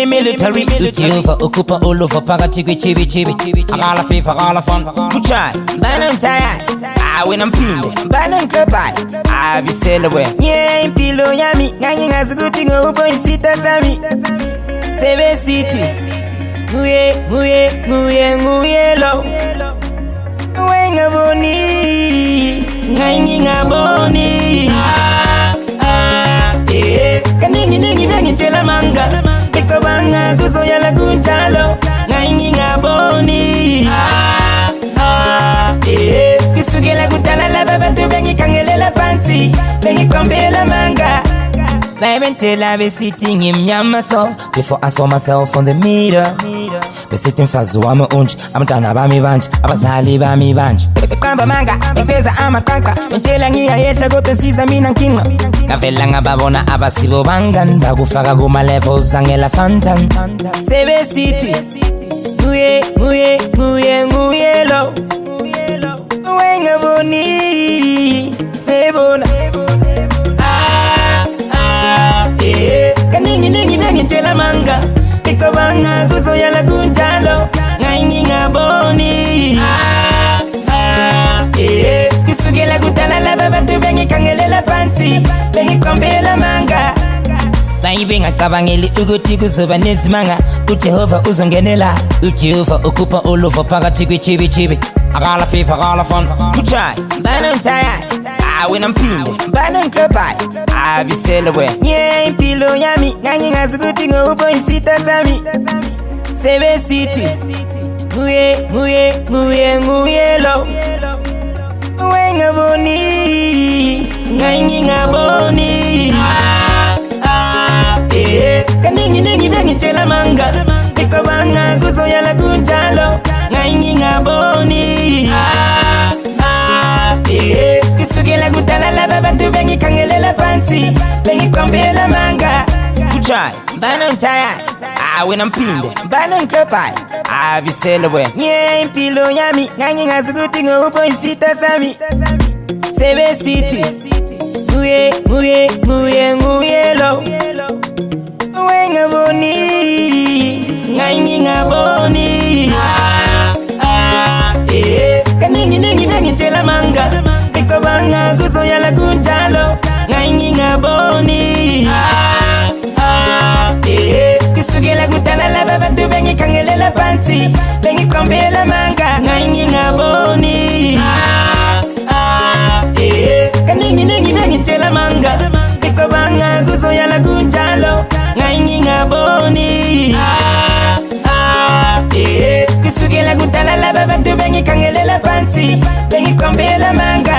military. Uchiuva ukupa uluva pakati kwichibi chibi. Akala fifa akala fun. Kuchai, bana mtaya. When I'm pinde, bana mklepai. Abiselewe. Yeah, impilo yami. Ngayingazukuti ngobo isita tami. Sebe city. Nguye lo. Ngayingingaboni. Ngayingingaboni. Kaningi bengi chela manga. Bikobanga kuzoya la kunchalo. Ngayingingaboni. Kisugela kutala la baba tu bengi kangelela pansi. Bengi kwambela manga. Been till I be sitting in Yamaso before I saw myself on the mirror. Be sitting fast, so I'm a unch. I'm done about me bunch. I was highly by me bunch. Kamba manga, because I'm a kanka. Until I get go to see Zamin and King. Navelanga babona abasibo bangan. Bagufaga go my levels, Angela Fantan. Sebe city. Nguye lo. Ngayingingaboni. Sebona. Kaningi bengi chela manga. Bikobanga kuzoya la kunchalo. Ngayingingaboni. Kisugela kutala la baba tu bengi kangelela pansi. Bengi kwambela manga. Bayibenga kabangeli ukuthi kuzoba nezimanga. uJehova uzongenela uJehova ukupa uluvo phakathi kwichibi chibi akala fifa akala fun kuchai bana mtaya when I'm pinde bana mklepai abiselewe yeah impilo yami ngayingazukuthi ngobo isita tami sebe city nguye lo ngayingingaboni ngayingingaboni kaningi bengi chela manga bikobanga kuzoya la kunchalo ngayingingaboni kisugela kutala la baba tu bengi kangelela pansi bengi kwambela manga kuchai bana mtaya when I'm pinde bana mklepai abiselewe yeah impilo yami ngayingazukuthi ngobo isita tami sebe city nguye lo ngayingingaboni ngayingingaboni kaningi bengi chela manga bikobanga kuzoya la kunchalo ngayingingaboni kisugela kutala la baba tu bengi kangelela pansi bengi kwambela manga ngayingingaboni kaningi bengi chela manga bikobanga kuzoya la kunchalo ngayingingaboni kisugela kutala la baba tu bengi kangelela pansi bengi kwambela manga